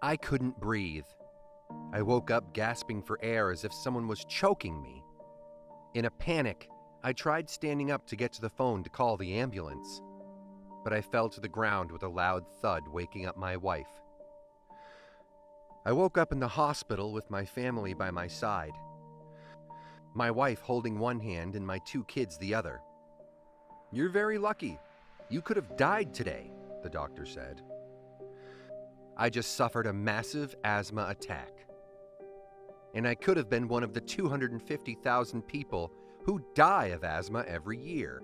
I couldn't breathe. I woke up gasping for air as if someone was choking me. In a panic, I tried standing up to get to the phone to call the ambulance, but I fell to the ground with a loud thud, waking up my wife. I woke up in the hospital with my family by my side, my wife holding one hand and my 2 kids the other. "You're very lucky. You could have died today," the doctor said. I just suffered a massive asthma attack, and I could have been one of the 250,000 people who die of asthma every year,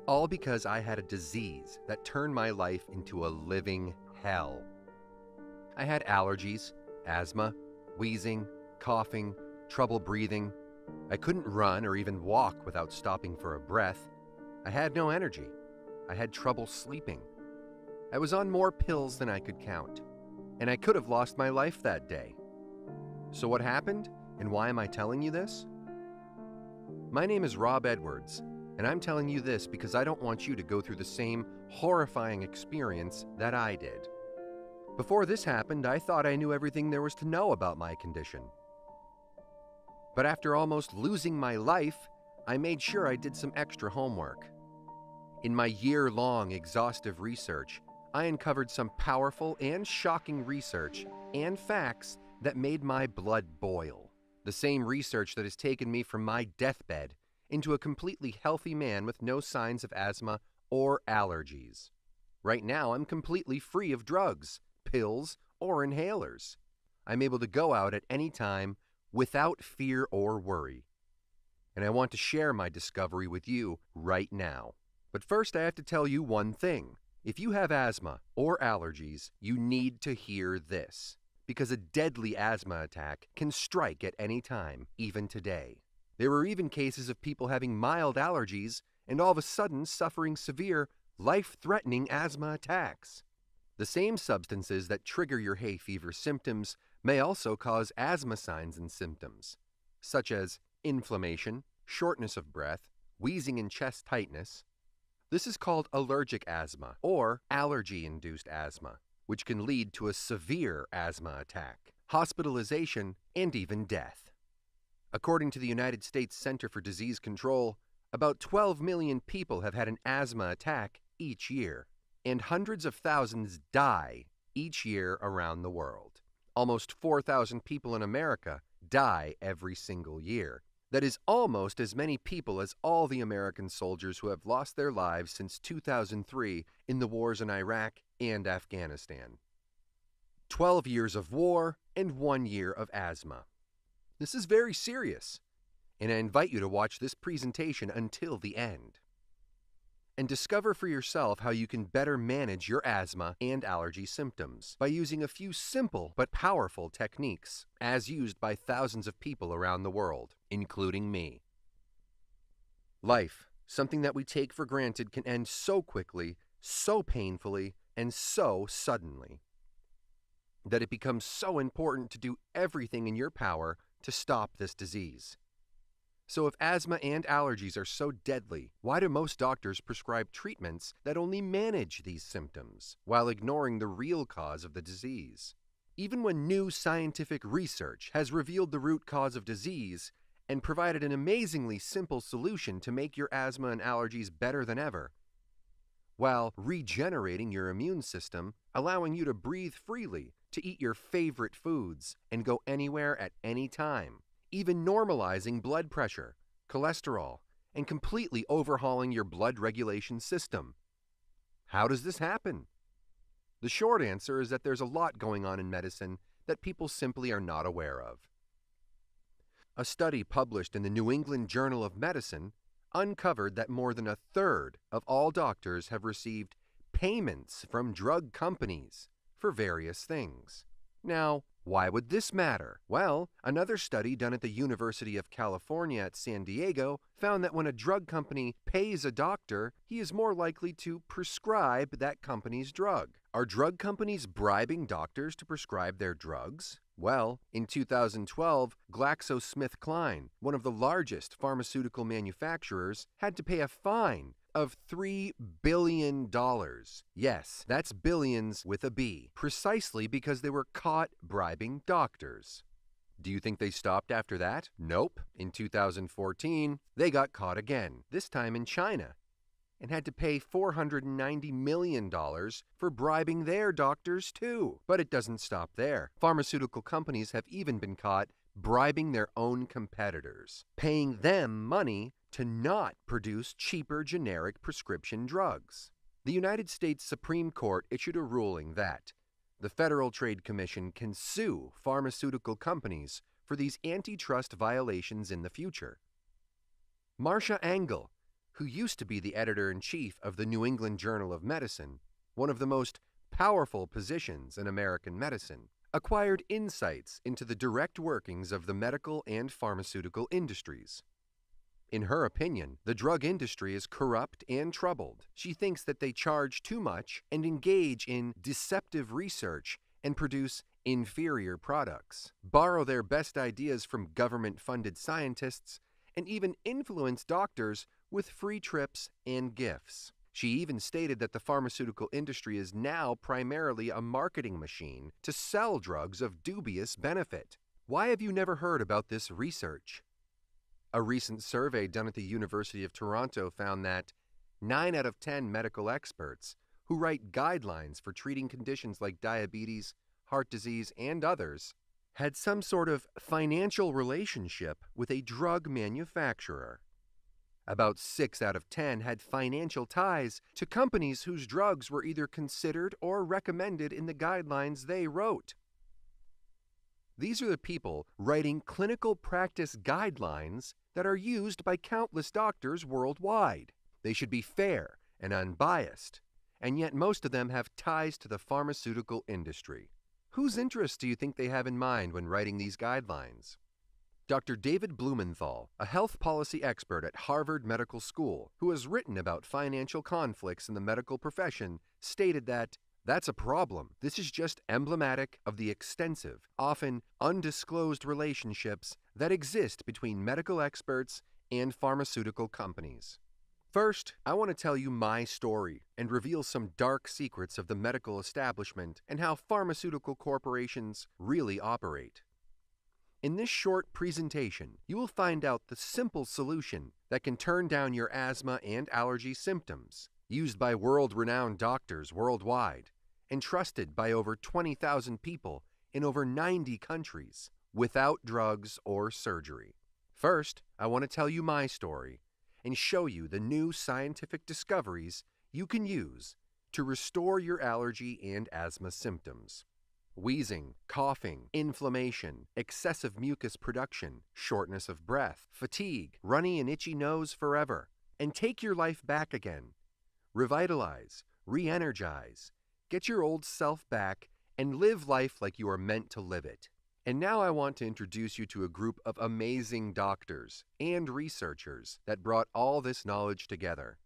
all because I had a disease that turned my life into a living hell. I had allergies, asthma, wheezing, coughing, trouble breathing. I couldn't run or even walk without stopping for a breath. I had no energy. I had trouble sleeping. I was on more pills than I could count, and I could have lost my life that day. So what happened, and why am I telling you this? My name is Rob Edwards, and I'm telling you this because I don't want you to go through the same horrifying experience that I did. Before this happened, I thought I knew everything there was to know about my condition. But after almost losing my life, I made sure I did some extra homework. In my year-long exhaustive research, I uncovered some powerful and shocking research and facts that made my blood boil. The same research that has taken me from my deathbed into a completely healthy man with no signs of asthma or allergies. Right now, I'm completely free of drugs, pills, or inhalers. I'm able to go out at any time without fear or worry. And I want to share my discovery with you right now. But first, I have to tell you one thing. If you have asthma or allergies, you need to hear this, because a deadly asthma attack can strike at any time, even today. There were even cases of people having mild allergies and all of a sudden suffering severe, life-threatening asthma attacks. The same substances that trigger your hay fever symptoms may also cause asthma signs and symptoms, such as inflammation, shortness of breath, wheezing and chest tightness. This is called allergic asthma or allergy-induced asthma, which can lead to a severe asthma attack, hospitalization, and even death. According to the United States Center for Disease Control, about 12 million people have had an asthma attack each year, and hundreds of thousands die each year around the world. Almost 4,000 people in America die every single year. That is almost as many people as all the American soldiers who have lost their lives since 2003 in the wars in Iraq and Afghanistan. 12 years of war and 1 year of asthma. This is very serious, and I invite you to watch this presentation until the end and discover for yourself how you can better manage your asthma and allergy symptoms by using a few simple but powerful techniques as used by thousands of people around the world, including me. Life, something that we take for granted, can end so quickly, so painfully, and so suddenly that it becomes so important to do everything in your power to stop this disease. So if asthma and allergies are so deadly, why do most doctors prescribe treatments that only manage these symptoms while ignoring the real cause of the disease? Even when new scientific research has revealed the root cause of disease and provided an amazingly simple solution to make your asthma and allergies better than ever, while regenerating your immune system, allowing you to breathe freely, to eat your favorite foods, and go anywhere at any time, even normalizing blood pressure, cholesterol, and completely overhauling your blood regulation system. How does this happen? The short answer is that there's a lot going on in medicine that people simply are not aware of. A study published in the New England Journal of Medicine uncovered that more than a third of all doctors have received payments from drug companies for various things. Now, why would this matter? Well, another study done at the University of California at San Diego found that when a drug company pays a doctor, he is more likely to prescribe that company's drug. Are drug companies bribing doctors to prescribe their drugs? Well, in 2012, GlaxoSmithKline, one of the largest pharmaceutical manufacturers, had to pay a fine of $3 billion. Yes, that's billions with a B, precisely because they were caught bribing doctors. Do you think they stopped after that? Nope. In 2014, they got caught again, this time in China, and had to pay $490 million for bribing their doctors too. But it doesn't stop there. Pharmaceutical companies have even been caught bribing their own competitors, paying them money to not produce cheaper generic prescription drugs. The United States Supreme Court issued a ruling that the Federal Trade Commission can sue pharmaceutical companies for these antitrust violations in the future. Marcia Angell, who used to be the editor-in-chief of the New England Journal of Medicine, one of the most powerful positions in American medicine, acquired insights into the direct workings of the medical and pharmaceutical industries. In her opinion, the drug industry is corrupt and troubled. She thinks that they charge too much and engage in deceptive research and produce inferior products, borrow their best ideas from government-funded scientists, and even influence doctors with free trips and gifts. She even stated that the pharmaceutical industry is now primarily a marketing machine to sell drugs of dubious benefit. Why have you never heard about this research? A recent survey done at the University of Toronto found that 9 out of 10 medical experts who write guidelines for treating conditions like diabetes, heart disease, and others had some sort of financial relationship with a drug manufacturer. About 6 out of 10 had financial ties to companies whose drugs were either considered or recommended in the guidelines they wrote. These are the people writing clinical practice guidelines that are used by countless doctors worldwide. They should be fair and unbiased, and yet most of them have ties to the pharmaceutical industry. Whose interests do you think they have in mind when writing these guidelines? Dr. David Blumenthal, a health policy expert at Harvard Medical School, who has written about financial conflicts in the medical profession, stated that, "That's a problem. This is just emblematic of the extensive, often undisclosed relationships that exist between medical experts and pharmaceutical companies." First, I want to tell you my story and reveal some dark secrets of the medical establishment and how pharmaceutical corporations really operate. In this short presentation, you will find out the simple solution that can turn down your asthma and allergy symptoms, used by world-renowned doctors worldwide, and trusted by over 20,000 people in over 90 countries, without drugs or surgery. First, I want to tell you my story and show you the new scientific discoveries you can use to restore your allergy and asthma symptoms. Wheezing, coughing, inflammation, excessive mucus production, shortness of breath, fatigue, runny and itchy nose forever, and take your life back again. Revitalize, re-energize, get your old self back, and live life like you are meant to live it. And now I want to introduce you to a group of amazing doctors and researchers that brought all this knowledge together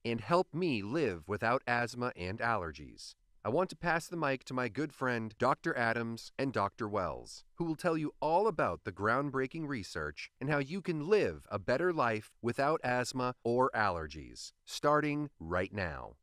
and helped me live without asthma and allergies. I want to pass the mic to my good friend, Dr. Adams and Dr. Wells, who will tell you all about the groundbreaking research and how you can live a better life without asthma or allergies, starting right now.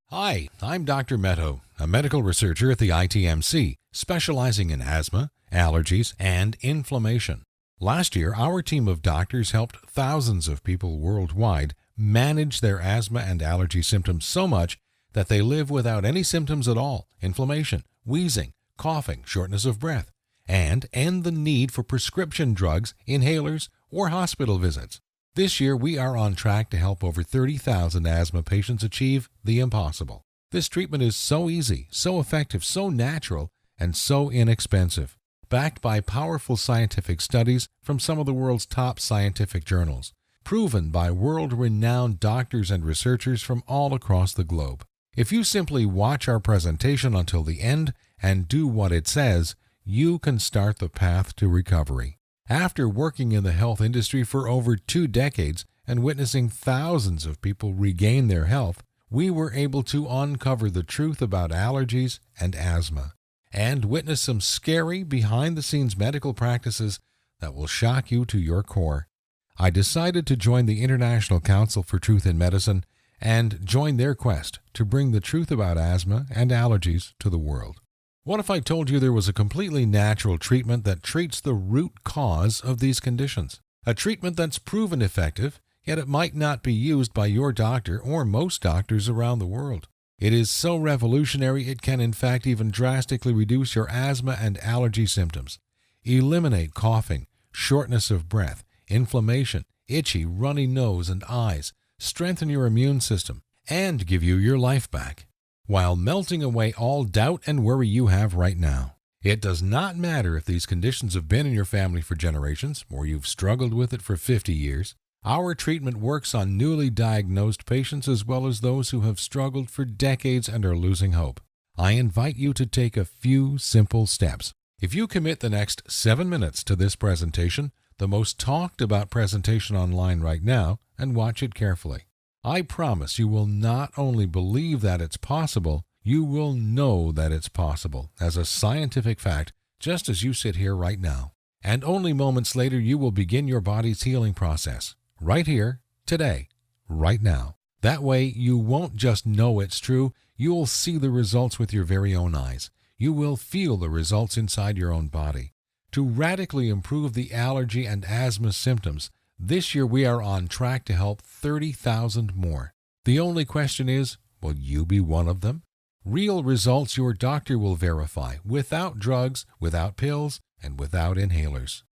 Hi, I'm Dr. Meadow, a medical researcher at the ITMC, specializing in asthma, allergies, and inflammation. Last year, our team of doctors helped thousands of people worldwide manage their asthma and allergy symptoms so much that they live without any symptoms at all, inflammation, wheezing, coughing, shortness of breath, and end the need for prescription drugs, inhalers, or hospital visits. This year, we are on track to help over 30,000 asthma patients achieve the impossible. This treatment is so easy, so effective, so natural, and so inexpensive, backed by powerful scientific studies from some of the world's top scientific journals, proven by world-renowned doctors and researchers from all across the globe. If you simply watch our presentation until the end and do what it says, you can start the path to recovery. After working in the health industry for over 2 decades and witnessing thousands of people regain their health, we were able to uncover the truth about allergies and asthma and witness some scary behind-the-scenes medical practices that will shock you to your core. I decided to join the International Council for Truth in Medicine and join their quest to bring the truth about asthma and allergies to the world. What if I told you there was a completely natural treatment that treats the root cause of these conditions? A treatment that's proven effective, yet it might not be used by your doctor or most doctors around the world. It is so revolutionary it can in fact even drastically reduce your asthma and allergy symptoms, eliminate coughing, shortness of breath, inflammation, itchy, runny nose and eyes, strengthen your immune system, and give you your life back, while melting away all doubt and worry you have right now. It does not matter if these conditions have been in your family for generations or you've struggled with it for 50 years. Our treatment works on newly diagnosed patients as well as those who have struggled for decades and are losing hope. I invite you to take a few simple steps. If you commit the next 7 minutes to this presentation, the most talked about presentation online right now, and watch it carefully, I promise you will not only believe that it's possible, you will know that it's possible as a scientific fact, just as you sit here right now. And only moments later you will begin your body's healing process. Right here, today, right now. That way, you won't just know it's true, you'll see the results with your very own eyes. You will feel the results inside your own body. To radically improve the allergy and asthma symptoms, this year we are on track to help 30,000 more. The only question is, will you be one of them? Real results your doctor will verify, without drugs, without pills, and without inhalers.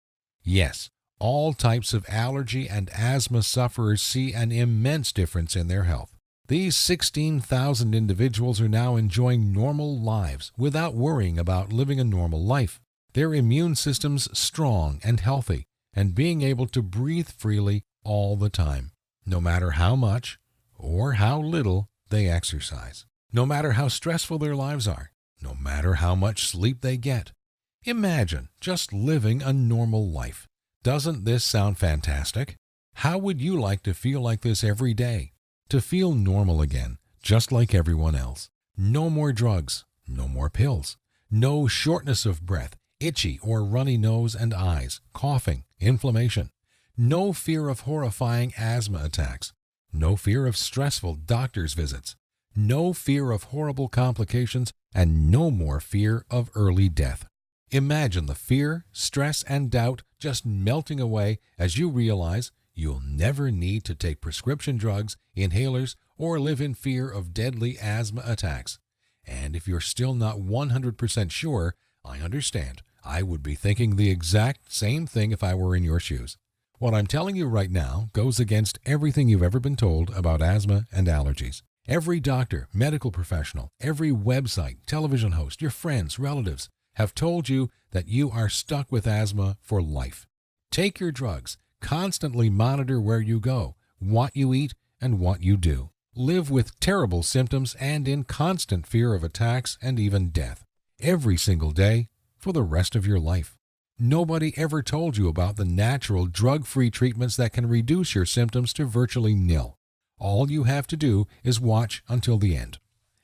Yes. All types of allergy and asthma sufferers see an immense difference in their health. These 16,000 individuals are now enjoying normal lives without worrying about living a normal life. Their immune systems strong and healthy, and being able to breathe freely all the time, no matter how much or how little they exercise, no matter how stressful their lives are, no matter how much sleep they get. Imagine just living a normal life. Doesn't this sound fantastic? How would you like to feel like this every day? To feel normal again, just like everyone else. No more drugs, no more pills, no shortness of breath, itchy or runny nose and eyes, coughing, inflammation. No fear of horrifying asthma attacks. No fear of stressful doctor's visits. No fear of horrible complications, and no more fear of early death. Imagine the fear, stress, and doubt just melting away as you realize you'll never need to take prescription drugs, inhalers, or live in fear of deadly asthma attacks. And if you're still not 100% sure, I understand. I would be thinking the exact same thing if I were in your shoes. What I'm telling you right now goes against everything you've ever been told about asthma and allergies. Every doctor, medical professional, every website, television host, your friends, relatives, have told you that you are stuck with asthma for life. Take your drugs, constantly monitor where you go, what you eat, and what you do. Live with terrible symptoms and in constant fear of attacks and even death, every single day for the rest of your life. Nobody ever told you about the natural drug-free treatments that can reduce your symptoms to virtually nil. All you have to do is watch until the end,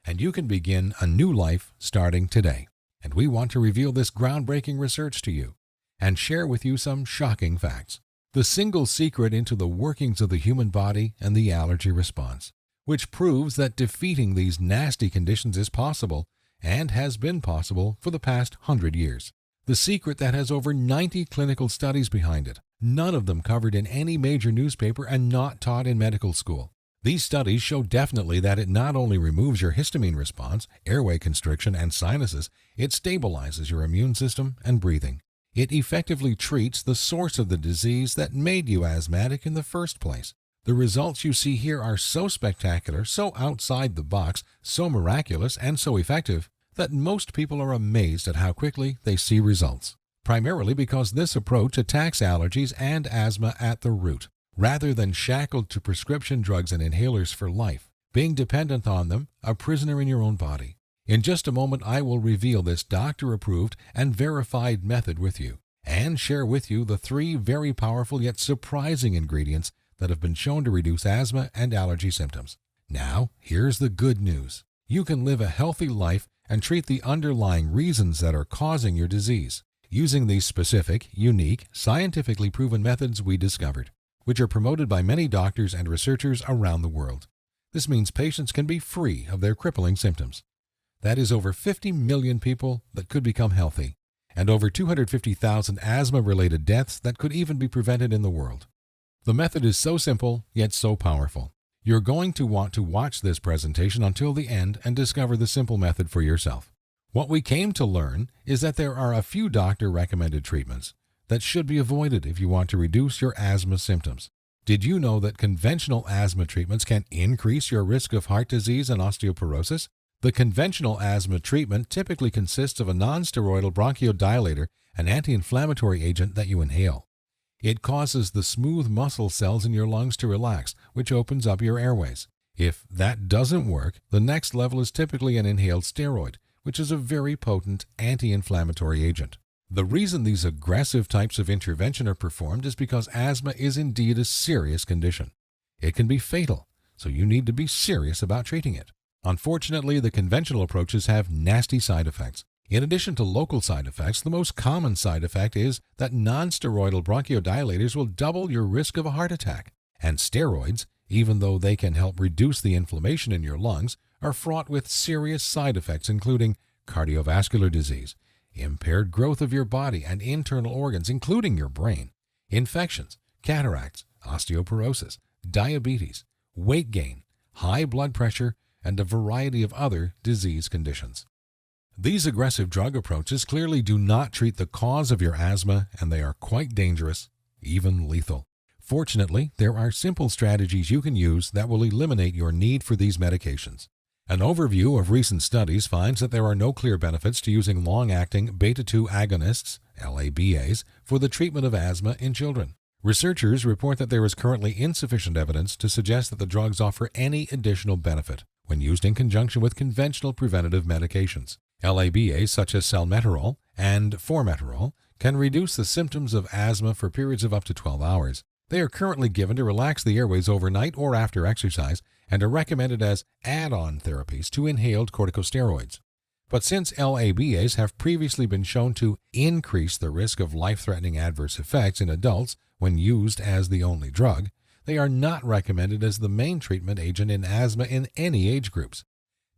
and you can begin a new life starting today. And we want to reveal this groundbreaking research to you and share with you some shocking facts. The single secret into the workings of the human body and the allergy response, which proves that defeating these nasty conditions is possible and has been possible for the past 100 years. The secret that has over 90 clinical studies behind it, none of them covered in any major newspaper and not taught in medical school. These studies show definitely that it not only removes your histamine response, airway constriction, and sinuses, it stabilizes your immune system and breathing. It effectively treats the source of the disease that made you asthmatic in the first place. The results you see here are so spectacular, so outside the box, so miraculous, and so effective that most people are amazed at how quickly they see results, primarily because this approach attacks allergies and asthma at the root, rather than shackled to prescription drugs and inhalers for life, being dependent on them, a prisoner in your own body. In just a moment, I will reveal this doctor-approved and verified method with you, and share with you the 3 very powerful yet surprising ingredients that have been shown to reduce asthma and allergy symptoms. Now, here's the good news. You can live a healthy life and treat the underlying reasons that are causing your disease, using these specific, unique, scientifically proven methods we discovered, which are promoted by many doctors and researchers around the world. This means patients can be free of their crippling symptoms. That is over 50 million people that could become healthy, and over 250,000 asthma-related deaths that could even be prevented in the world. The method is so simple, yet so powerful. You're going to want to watch this presentation until the end and discover the simple method for yourself. What we came to learn is that there are a few doctor-recommended treatments that should be avoided if you want to reduce your asthma symptoms. Did you know that conventional asthma treatments can increase your risk of heart disease and osteoporosis? The conventional asthma treatment typically consists of a non-steroidal bronchodilator, an anti-inflammatory agent that you inhale. It causes the smooth muscle cells in your lungs to relax, which opens up your airways. If that doesn't work, the next level is typically an inhaled steroid, which is a very potent anti-inflammatory agent. The reason these aggressive types of intervention are performed is because asthma is indeed a serious condition. It can be fatal, so you need to be serious about treating it. Unfortunately, the conventional approaches have nasty side effects. In addition to local side effects, the most common side effect is that non-steroidal bronchodilators will double your risk of a heart attack. And steroids, even though they can help reduce the inflammation in your lungs, are fraught with serious side effects including cardiovascular disease, impaired growth of your body and internal organs, including your brain, infections, cataracts, osteoporosis, diabetes, weight gain, high blood pressure, and a variety of other disease conditions. These aggressive drug approaches clearly do not treat the cause of your asthma, and they are quite dangerous, even lethal. Fortunately, there are simple strategies you can use that will eliminate your need for these medications. An overview of recent studies finds that there are no clear benefits to using long-acting beta-2 agonists, LABAs, for the treatment of asthma in children. Researchers report that there is currently insufficient evidence to suggest that the drugs offer any additional benefit when used in conjunction with conventional preventative medications. LABAs such as salmeterol and formoterol can reduce the symptoms of asthma for periods of up to 12 hours. They are currently given to relax the airways overnight or after exercise and are recommended as add-on therapies to inhaled corticosteroids. But since LABAs have previously been shown to increase the risk of life-threatening adverse effects in adults when used as the only drug, they are not recommended as the main treatment agent in asthma in any age groups.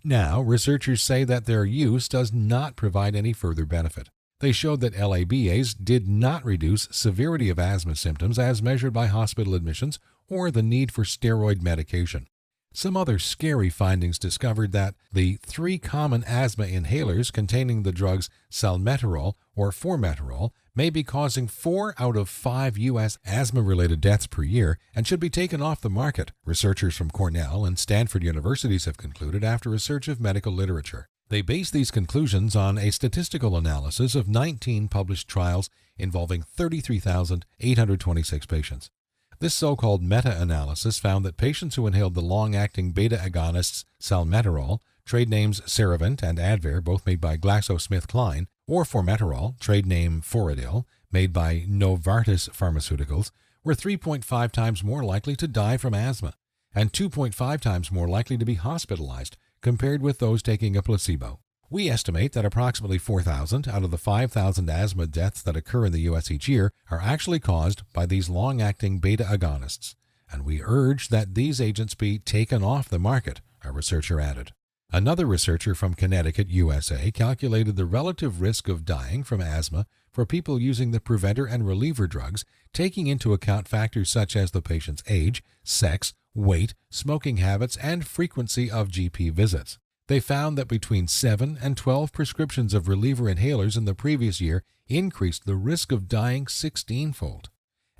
Now, researchers say that their use does not provide any further benefit. They showed that LABAs did not reduce severity of asthma symptoms as measured by hospital admissions or the need for steroid medication. Some other scary findings discovered that the 3 common asthma inhalers containing the drugs salmeterol or formoterol may be causing 4 out of 5 U.S. asthma-related deaths per year and should be taken off the market, researchers from Cornell and Stanford universities have concluded after a search of medical literature. They base these conclusions on a statistical analysis of 19 published trials involving 33,826 patients. This so-called meta-analysis found that patients who inhaled the long-acting beta-agonists salmeterol, trade names Ceravent and Advair, both made by GlaxoSmithKline, or formoterol, trade name Foradil, made by Novartis Pharmaceuticals, were 3.5 times more likely to die from asthma and 2.5 times more likely to be hospitalized compared with those taking a placebo. We estimate that approximately 4,000 out of the 5,000 asthma deaths that occur in the U.S. each year are actually caused by these long-acting beta-agonists, and we urge that these agents be taken off the market, a researcher added. Another researcher from Connecticut, USA, calculated the relative risk of dying from asthma for people using the preventer and reliever drugs, taking into account factors such as the patient's age, sex, weight, smoking habits, and frequency of GP visits. They found that between 7 and 12 prescriptions of reliever inhalers in the previous year increased the risk of dying 16-fold,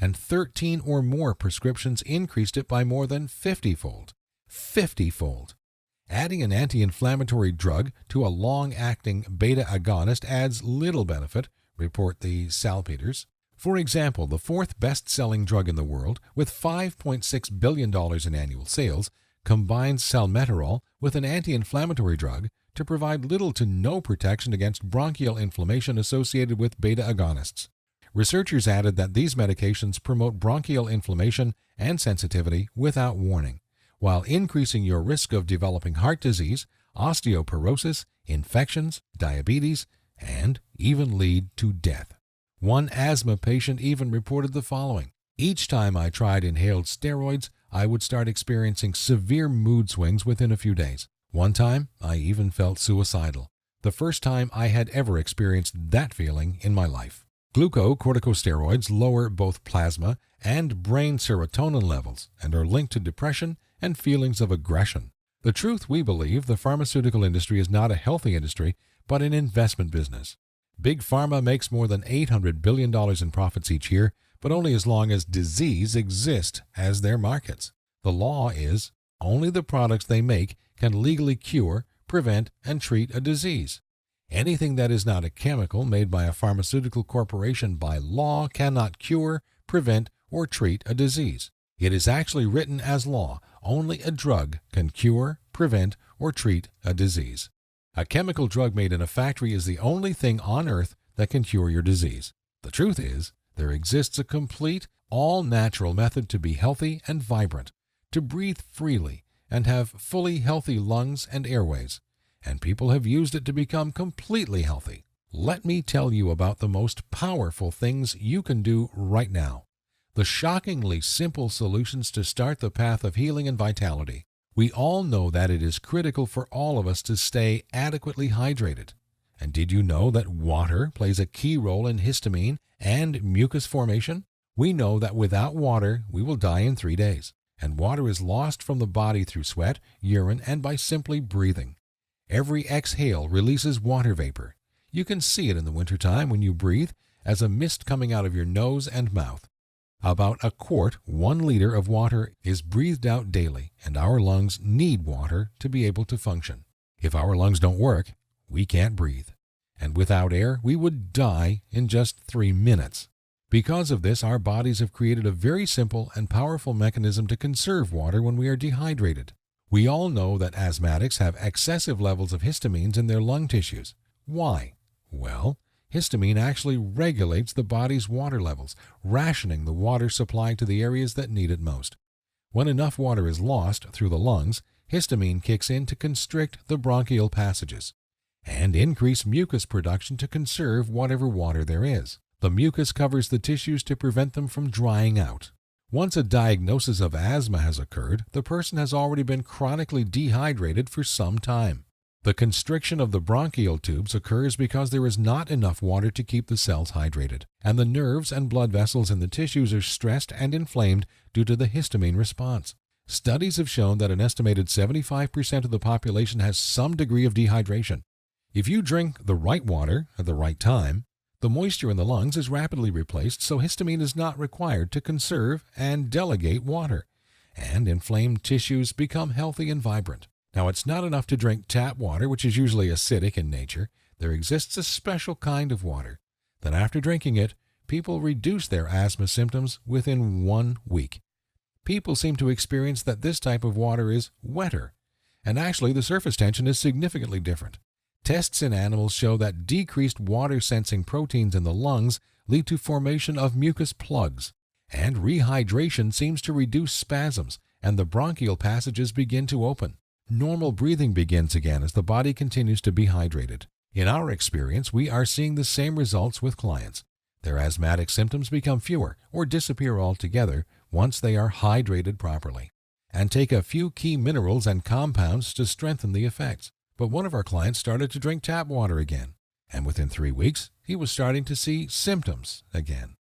and 13 or more prescriptions increased it by more than 50-fold. 50-fold! Adding an anti-inflammatory drug to a long-acting beta-agonist adds little benefit, report the Salpeters. For example, the 4th best-selling drug in the world, with $5.6 billion in annual sales, combines salmeterol with an anti-inflammatory drug to provide little to no protection against bronchial inflammation associated with beta-agonists. Researchers added that these medications promote bronchial inflammation and sensitivity without warning, while increasing your risk of developing heart disease, osteoporosis, infections, diabetes, and even lead to death. One asthma patient even reported the following: Each time I tried inhaled steroids, I would start experiencing severe mood swings within a few days. One time, I even felt suicidal. The first time I had ever experienced that feeling in my life. Glucocorticosteroids lower both plasma and brain serotonin levels and are linked to depression and feelings of aggression. The truth, we believe, the pharmaceutical industry is not a healthy industry, but an investment business. Big Pharma makes more than $800 billion in profits each year, but only as long as disease exists as their markets. The law is only the products they make can legally cure, prevent, and treat a disease. Anything that is not a chemical made by a pharmaceutical corporation by law cannot cure, prevent, or treat a disease. It is actually written as law. Only a drug can cure, prevent, or treat a disease. A chemical drug made in a factory is the only thing on earth that can cure your disease. The truth is, there exists a complete, all-natural method to be healthy and vibrant, to breathe freely, and have fully healthy lungs and airways. And people have used it to become completely healthy. Let me tell you about the most powerful things you can do right now. The shockingly simple solutions to start the path of healing and vitality. We all know that it is critical for all of us to stay adequately hydrated. And did you know that water plays a key role in histamine and mucus formation? We know that without water, we will die in 3 days. And water is lost from the body through sweat, urine, and by simply breathing. Every exhale releases water vapor. You can see it in the wintertime when you breathe as a mist coming out of your nose and mouth. About a quart, 1 liter of water is breathed out daily, and our lungs need water to be able to function. If our lungs don't work, we can't breathe. And without air, we would die in just 3 minutes. Because of this, our bodies have created a very simple and powerful mechanism to conserve water when we are dehydrated. We all know that asthmatics have excessive levels of histamines in their lung tissues. Why? Well, histamine actually regulates the body's water levels, rationing the water supply to the areas that need it most. When enough water is lost through the lungs, histamine kicks in to constrict the bronchial passages and increase mucus production to conserve whatever water there is. The mucus covers the tissues to prevent them from drying out. Once a diagnosis of asthma has occurred, the person has already been chronically dehydrated for some time. The constriction of the bronchial tubes occurs because there is not enough water to keep the cells hydrated, and the nerves and blood vessels in the tissues are stressed and inflamed due to the histamine response. Studies have shown that an estimated 75% of the population has some degree of dehydration. If you drink the right water at the right time, the moisture in the lungs is rapidly replaced, so histamine is not required to conserve and delegate water, and inflamed tissues become healthy and vibrant. Now, it's not enough to drink tap water, which is usually acidic in nature. There exists a special kind of water that after drinking it, people reduce their asthma symptoms within 1 week. People seem to experience that this type of water is wetter, and actually the surface tension is significantly different. Tests in animals show that decreased water-sensing proteins in the lungs lead to formation of mucus plugs, and rehydration seems to reduce spasms, and the bronchial passages begin to open. Normal breathing begins again as the body continues to be hydrated. In our experience, we are seeing the same results with clients. Their asthmatic symptoms become fewer or disappear altogether once they are hydrated properly, and take a few key minerals and compounds to strengthen the effects. But one of our clients started to drink tap water again, and within 3 weeks, he was starting to see symptoms again,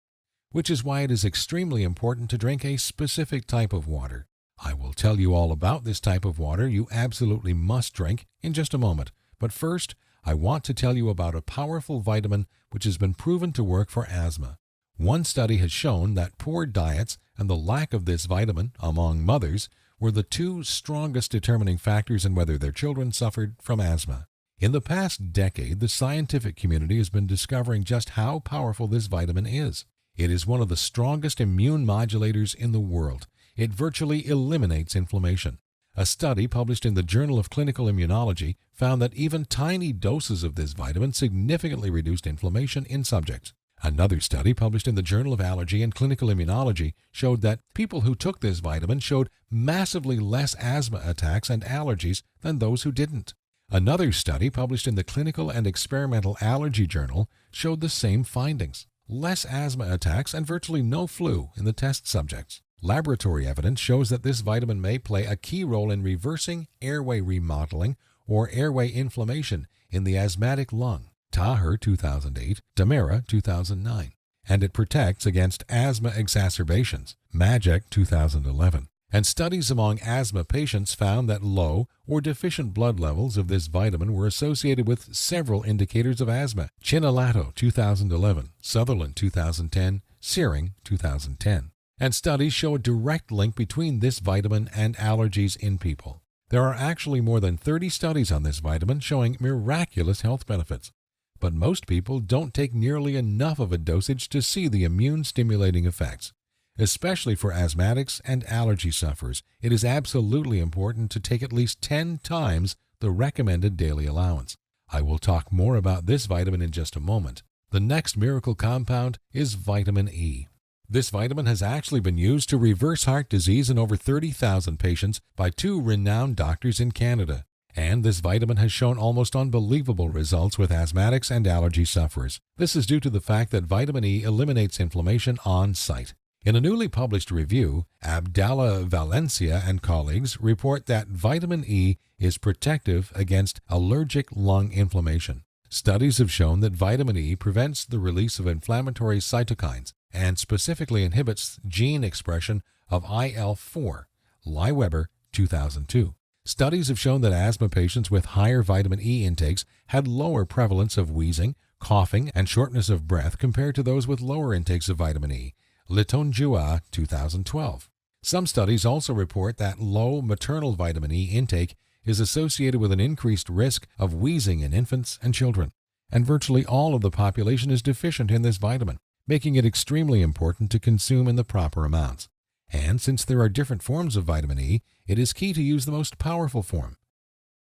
which is why it is extremely important to drink a specific type of water. I will tell you all about this type of water you absolutely must drink in just a moment, but first, I want to tell you about a powerful vitamin which has been proven to work for asthma. One study has shown that poor diets and the lack of this vitamin among mothers were the 2 strongest determining factors in whether their children suffered from asthma. In the past decade, the scientific community has been discovering just how powerful this vitamin is. It is one of the strongest immune modulators in the world. It virtually eliminates inflammation. A study published in the Journal of Clinical Immunology found that even tiny doses of this vitamin significantly reduced inflammation in subjects. Another study published in the Journal of Allergy and Clinical Immunology showed that people who took this vitamin showed massively less asthma attacks and allergies than those who didn't. Another study published in the Clinical and Experimental Allergy Journal showed the same findings. less asthma attacks, and virtually no flu in the test subjects. Laboratory evidence shows that this vitamin may play a key role in reversing airway remodeling or airway inflammation in the asthmatic lung. Taher 2008, Damera 2009. And it protects against asthma exacerbations. Majek 2011. And studies among asthma patients found that low or deficient blood levels of this vitamin were associated with several indicators of asthma. Chinalato 2011, Sutherland 2010, Searing 2010. And studies show a direct link between this vitamin and allergies in people. There are actually more than 30 studies on this vitamin showing miraculous health benefits. But most people don't take nearly enough of a dosage to see the immune-stimulating effects. Especially for asthmatics and allergy sufferers, it is absolutely important to take at least 10 times the recommended daily allowance. I will talk more about this vitamin in just a moment. The next miracle compound is vitamin E. This vitamin has actually been used to reverse heart disease in over 30,000 patients by 2 renowned doctors in Canada. And this vitamin has shown almost unbelievable results with asthmatics and allergy sufferers. This is due to the fact that vitamin E eliminates inflammation on site. In a newly published review, Abdallah Valencia and colleagues report that vitamin E is protective against allergic lung inflammation. Studies have shown that vitamin E prevents the release of inflammatory cytokines and specifically inhibits gene expression of IL-4, Lieweber 2002. Studies have shown that asthma patients with higher vitamin E intakes had lower prevalence of wheezing, coughing, and shortness of breath compared to those with lower intakes of vitamin E. Litonjua 2012. Some studies also report that low maternal vitamin E intake is associated with an increased risk of wheezing in infants and children, and virtually all of the population is deficient in this vitamin, making it extremely important to consume in the proper amounts. And since there are different forms of vitamin E, it is key to use the most powerful form.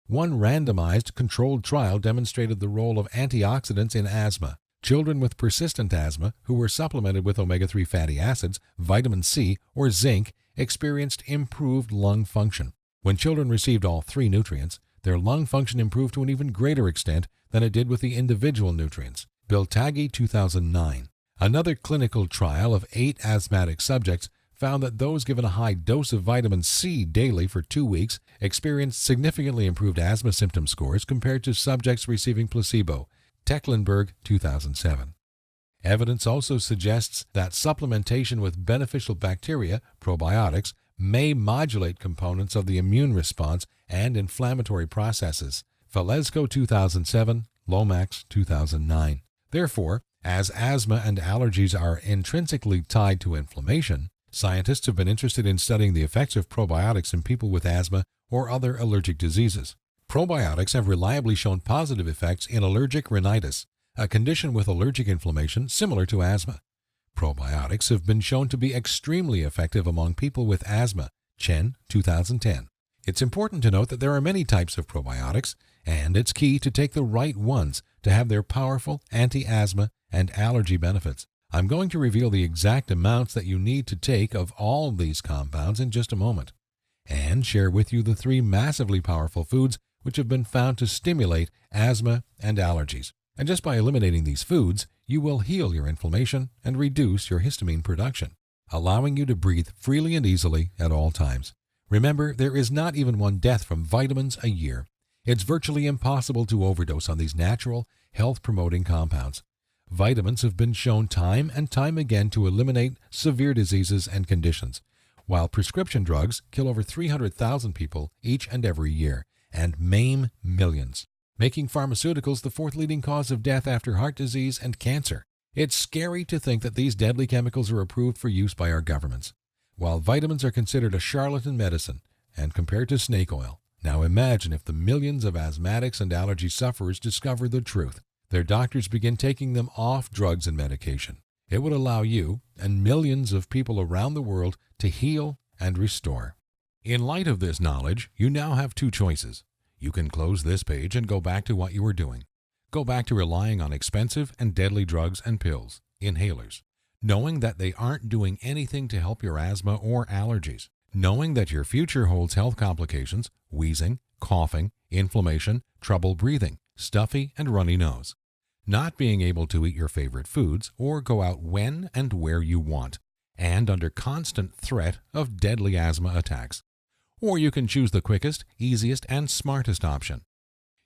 One randomized controlled trial demonstrated the role of antioxidants in asthma. Children with persistent asthma who were supplemented with omega-3 fatty acids, vitamin C, or zinc experienced improved lung function. When children received all 3 nutrients, their lung function improved to an even greater extent than it did with the individual nutrients. Biltagi 2009. Another clinical trial of 8 asthmatic subjects found that those given a high dose of vitamin C daily for 2 weeks experienced significantly improved asthma symptom scores compared to subjects receiving placebo. Tecklenburg 2007. Evidence also suggests that supplementation with beneficial bacteria, probiotics, may modulate components of the immune response and inflammatory processes. Valesco 2007, Lomax 2009. Therefore, as asthma and allergies are intrinsically tied to inflammation, scientists have been interested in studying the effects of probiotics in people with asthma or other allergic diseases. Probiotics have reliably shown positive effects in allergic rhinitis, a condition with allergic inflammation similar to asthma. Probiotics have been shown to be extremely effective among people with asthma, Chen 2010. It's important to note that there are many types of probiotics, and it's key to take the right ones to have their powerful anti-asthma and allergy benefits. I'm going to reveal the exact amounts that you need to take of all these compounds in just a moment, and share with you the 3 massively powerful foods which have been found to stimulate asthma and allergies. And just by eliminating these foods, you will heal your inflammation and reduce your histamine production, allowing you to breathe freely and easily at all times. Remember, there is not even 1 death from vitamins a year. It's virtually impossible to overdose on these natural, health-promoting compounds. Vitamins have been shown time and time again to eliminate severe diseases and conditions, while prescription drugs kill over 300,000 people each and every year and maim millions, making pharmaceuticals the 4th leading cause of death after heart disease and cancer. It's scary to think that these deadly chemicals are approved for use by our governments, while vitamins are considered a charlatan medicine and compared to snake oil. Now imagine if the millions of asthmatics and allergy sufferers discover the truth. Their doctors begin taking them off drugs and medication. It would allow you and millions of people around the world to heal and restore. In light of this knowledge, you now have 2 choices. You can close this page and go back to what you were doing. Go back to relying on expensive and deadly drugs and pills, inhalers, knowing that they aren't doing anything to help your asthma or allergies, knowing that your future holds health complications, wheezing, coughing, inflammation, trouble breathing, stuffy and runny nose. not being able to eat your favorite foods or go out when and where you want, and under constant threat of deadly asthma attacks. Or you can choose the quickest, easiest, and smartest option.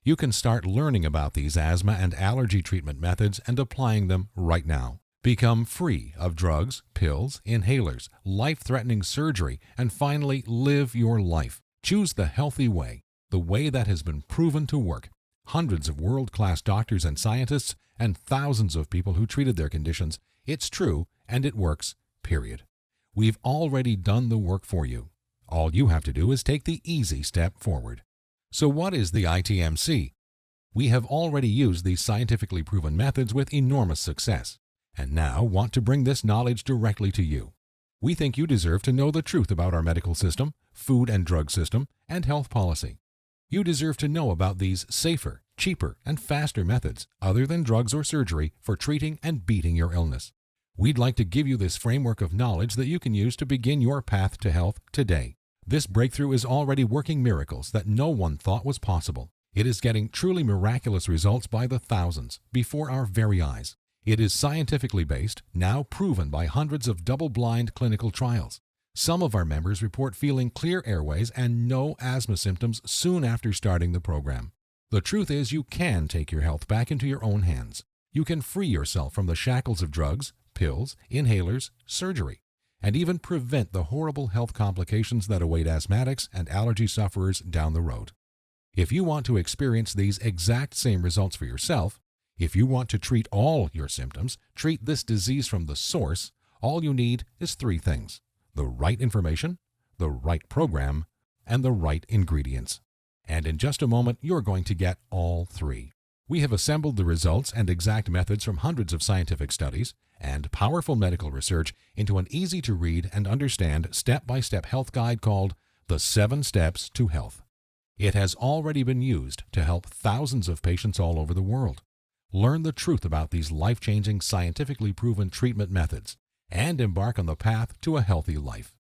You can start learning about these asthma and allergy treatment methods and applying them right now. Become free of drugs, pills, inhalers, life-threatening surgery, and finally live your life. Choose the healthy way, the way that has been proven to work. Hundreds of world-class doctors and scientists and thousands of people who treated their conditions. It's true and it works, period. We've already done the work for you. All you have to do is take the easy step forward. So what is the ITMC? We have already used these scientifically proven methods with enormous success, and now want to bring this knowledge directly to you. We think you deserve to know the truth about our medical system, food and drug system, and health policy. You deserve to know about these safer, cheaper, and faster methods other than drugs or surgery for treating and beating your illness. We'd like to give you this framework of knowledge that you can use to begin your path to health today. This breakthrough is already working miracles that no one thought was possible. It is getting truly miraculous results by the thousands before our very eyes. It is scientifically based, now proven by hundreds of double-blind clinical trials. Some of our members report feeling clear airways and no asthma symptoms soon after starting the program. The truth is you can take your health back into your own hands. You can free yourself from the shackles of drugs, pills, inhalers, surgery, and even prevent the horrible health complications that await asthmatics and allergy sufferers down the road. If you want to experience these exact same results for yourself, if you want to treat all your symptoms, treat this disease from the source, all you need is three things: the right information, the right program, and the right ingredients. And in just a moment, you're going to get all three. We have assembled the results and exact methods from hundreds of scientific studies and powerful medical research into an easy-to-read and understand step-by-step health guide called The 7 Steps to Health. It has already been used to help thousands of patients all over the world. Learn the truth about these life-changing, scientifically proven treatment methods and embark on the path to a healthy life.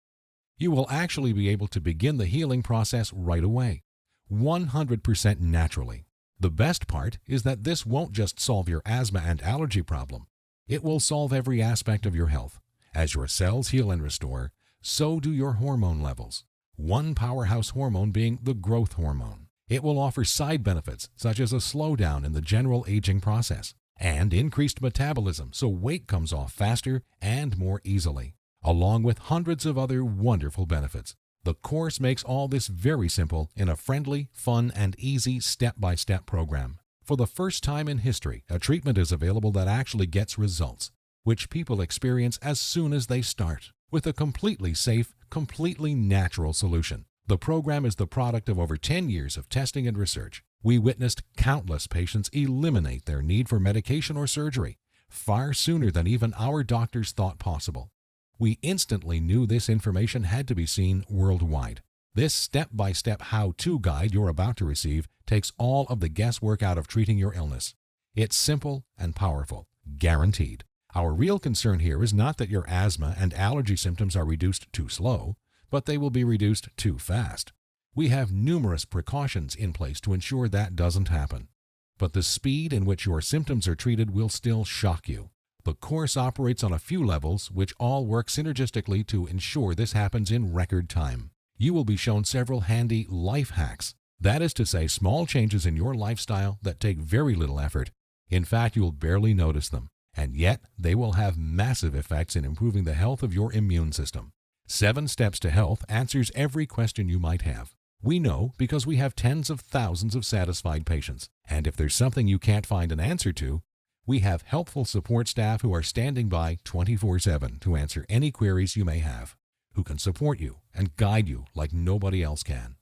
You will actually be able to begin the healing process right away, 100% naturally. The best part is that this won't just solve your asthma and allergy problem. It will solve every aspect of your health. As your cells heal and restore, so do your hormone levels. One powerhouse hormone being the growth hormone. It will offer side benefits such as a slowdown in the general aging process and increased metabolism so weight comes off faster and more easily, along with hundreds of other wonderful benefits. The course makes all this very simple in a friendly, fun, and easy step-by-step program. For the first time in history, a treatment is available that actually gets results, which people experience as soon as they start, with a completely safe, completely natural solution. The program is the product of over 10 years of testing and research. We witnessed countless patients eliminate their need for medication or surgery far sooner than even our doctors thought possible. We instantly knew this information had to be seen worldwide. This step-by-step how-to guide you're about to receive takes all of the guesswork out of treating your illness. It's simple and powerful, guaranteed. Our real concern here is not that your asthma and allergy symptoms are reduced too slow, but they will be reduced too fast. We have numerous precautions in place to ensure that doesn't happen. But the speed in which your symptoms are treated will still shock you. The course operates on a few levels, which all work synergistically to ensure this happens in record time. You will be shown several handy life hacks. That is to say, small changes in your lifestyle that take very little effort. In fact, you'll barely notice them, and yet they will have massive effects in improving the health of your immune system. 7 Steps to Health answers every question you might have. We know because we have tens of thousands of satisfied patients. And if there's something you can't find an answer to, we have helpful support staff who are standing by 24/7 to answer any queries you may have, who can support you and guide you like nobody else can.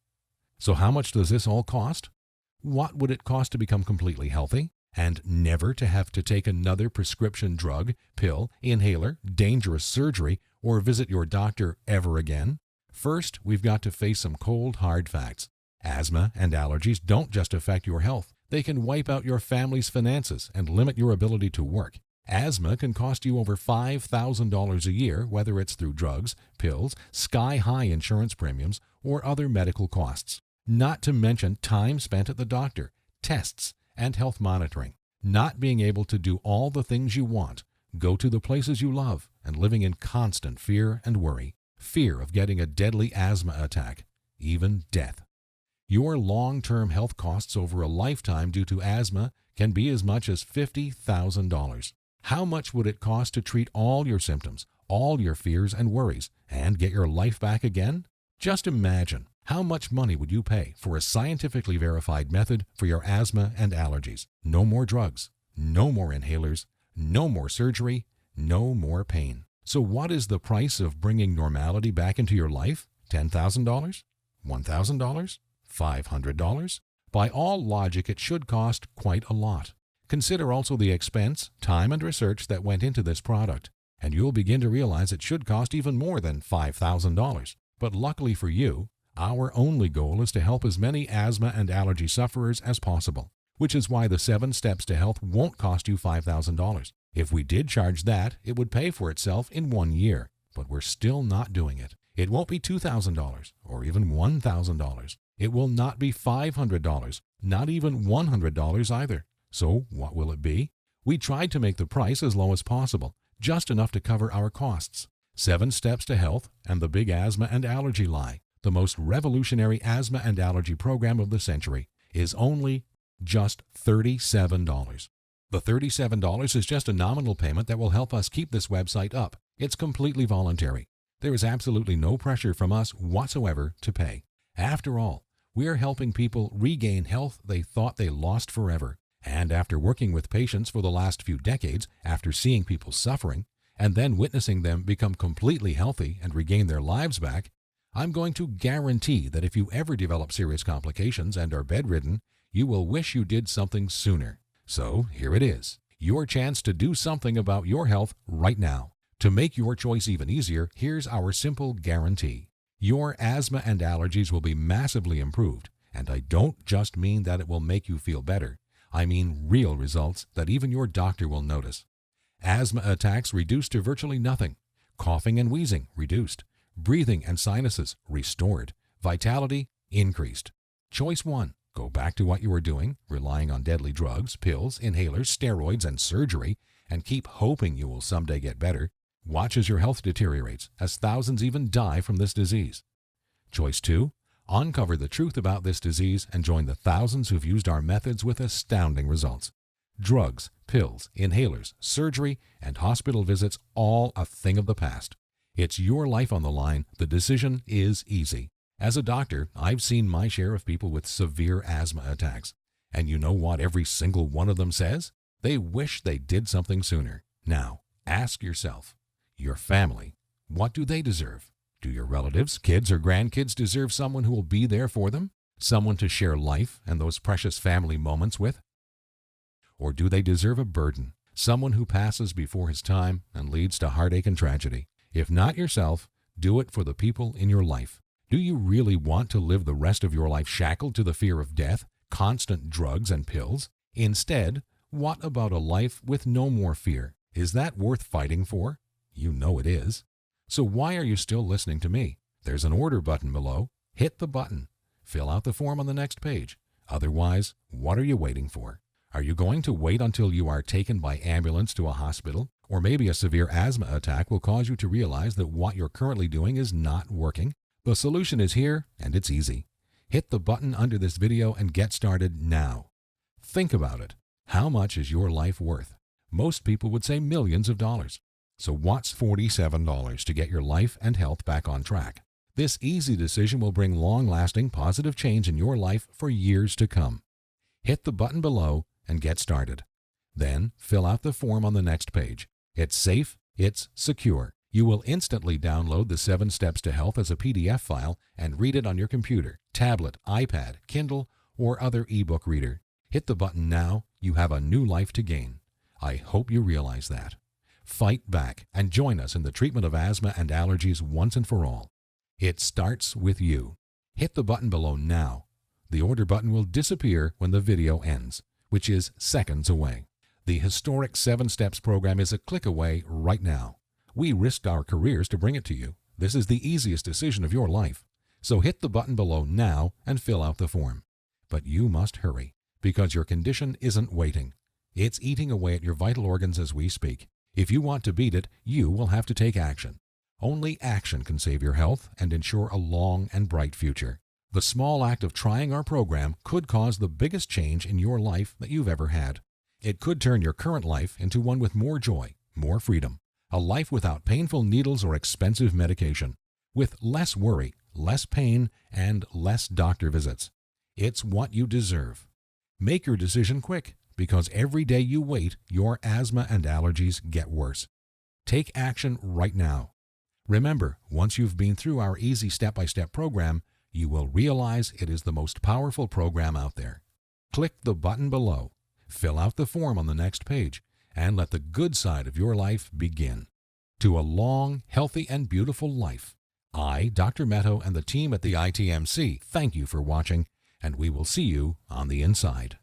So how much does this all cost? What would it cost to become completely healthy and never to have to take another prescription drug, pill, inhaler, dangerous surgery, or visit your doctor ever again? First, we've got to face some cold, hard facts. Asthma and allergies don't just affect your health. They can wipe out your family's finances and limit your ability to work. Asthma can cost you over $5,000 a year, whether it's through drugs, pills, sky-high insurance premiums, or other medical costs. Not to mention time spent at the doctor, tests, and health monitoring. Not being able to do all the things you want, go to the places you love, and living in constant fear and worry. Fear of getting a deadly asthma attack, even death. Your long-term health costs over a lifetime due to asthma can be as much as $50,000. How much would it cost to treat all your symptoms, all your fears and worries, and get your life back again? Just imagine, how much money would you pay for a scientifically verified method for your asthma and allergies? No more drugs, no more inhalers, no more surgery, no more pain. So what is the price of bringing normality back into your life? $10,000? $1,000? $500? By all logic, it should cost quite a lot. Consider also the expense, time, and research that went into this product, and you'll begin to realize it should cost even more than $5,000. But luckily for you, our only goal is to help as many asthma and allergy sufferers as possible, which is why the 7 Steps to Health won't cost you $5,000. If we did charge that, it would pay for itself in 1 year, but we're still not doing it. It won't be $2,000 or even $1,000. It will not be $500, not even $100 either. So what will it be? We tried to make the price as low as possible, just enough to cover our costs. 7 Steps to Health and the Big Asthma and Allergy Lie, the most revolutionary asthma and allergy program of the century, is only just $37. The $37 is just a nominal payment that will help us keep this website up. It's completely voluntary. There is absolutely no pressure from us whatsoever to pay. After all, we are helping people regain health they thought they lost forever. And after working with patients for the last few decades, after seeing people suffering, and then witnessing them become completely healthy and regain their lives back, I'm going to guarantee that if you ever develop serious complications and are bedridden, you will wish you did something sooner. So here it is, your chance to do something about your health right now. To make your choice even easier, here's our simple guarantee. Your asthma and allergies will be massively improved, and I don't just mean that it will make you feel better. I mean real results that even your doctor will notice. Asthma attacks reduced to virtually nothing. Coughing and wheezing reduced. Breathing and sinuses restored. Vitality increased. Choice 1. Go back to what you were doing, relying on deadly drugs, pills, inhalers, steroids, and surgery, and keep hoping you will someday get better. Watch as your health deteriorates, as thousands even die from this disease. Choice 2. Uncover the truth about this disease and join the thousands who've used our methods with astounding results. Drugs, pills, inhalers, surgery, and hospital visits, all a thing of the past. It's your life on the line. The decision is easy. As a doctor, I've seen my share of people with severe asthma attacks. And you know what every single one of them says? They wish they did something sooner. Now, ask yourself, your family, what do they deserve? Do your relatives, kids, or grandkids deserve someone who will be there for them? Someone to share life and those precious family moments with? Or do they deserve a burden, someone who passes before his time and leads to heartache and tragedy? If not yourself, do it for the people in your life. Do you really want to live the rest of your life shackled to the fear of death, constant drugs and pills? Instead, what about a life with no more fear? Is that worth fighting for? You know it is. So why are you still listening to me? There's an order button below. Hit the button. Fill out the form on the next page. Otherwise, what are you waiting for? Are you going to wait until you are taken by ambulance to a hospital? Or maybe a severe asthma attack will cause you to realize that what you're currently doing is not working? The solution is here, and it's easy. Hit the button under this video and get started now. Think about it. How much is your life worth? Most people would say millions of dollars. So what's $47 to get your life and health back on track? This easy decision will bring long-lasting positive change in your life for years to come. Hit the button below and get started. Then fill out the form on the next page. It's safe, it's secure. You will instantly download the 7 Steps to Health as a PDF file and read it on your computer, tablet, iPad, Kindle, or other ebook reader. Hit the button now. You have a new life to gain. I hope you realize that. Fight back and join us in the treatment of asthma and allergies once and for all. It starts with you. Hit the button below now. The order button will disappear when the video ends, which is seconds away. The historic 7 Steps program is a click away right now. We risked our careers to bring it to you. This is the easiest decision of your life. So hit the button below now and fill out the form. But you must hurry, because your condition isn't waiting. It's eating away at your vital organs as we speak. If you want to beat it, you will have to take action. Only action can save your health and ensure a long and bright future. The small act of trying our program could cause the biggest change in your life that you've ever had. It could turn your current life into one with more joy, more freedom, a life without painful needles or expensive medication, with less worry, less pain, and less doctor visits. It's what you deserve. Make your decision quick, because every day you wait, your asthma and allergies get worse. Take action right now. Remember, once you've been through our easy step-by-step program, you will realize it is the most powerful program out there. Click the button below, fill out the form on the next page, and let the good side of your life begin. To a long, healthy, and beautiful life. I, Dr. Meadow, and the team at the ITMC thank you for watching, and we will see you on the inside.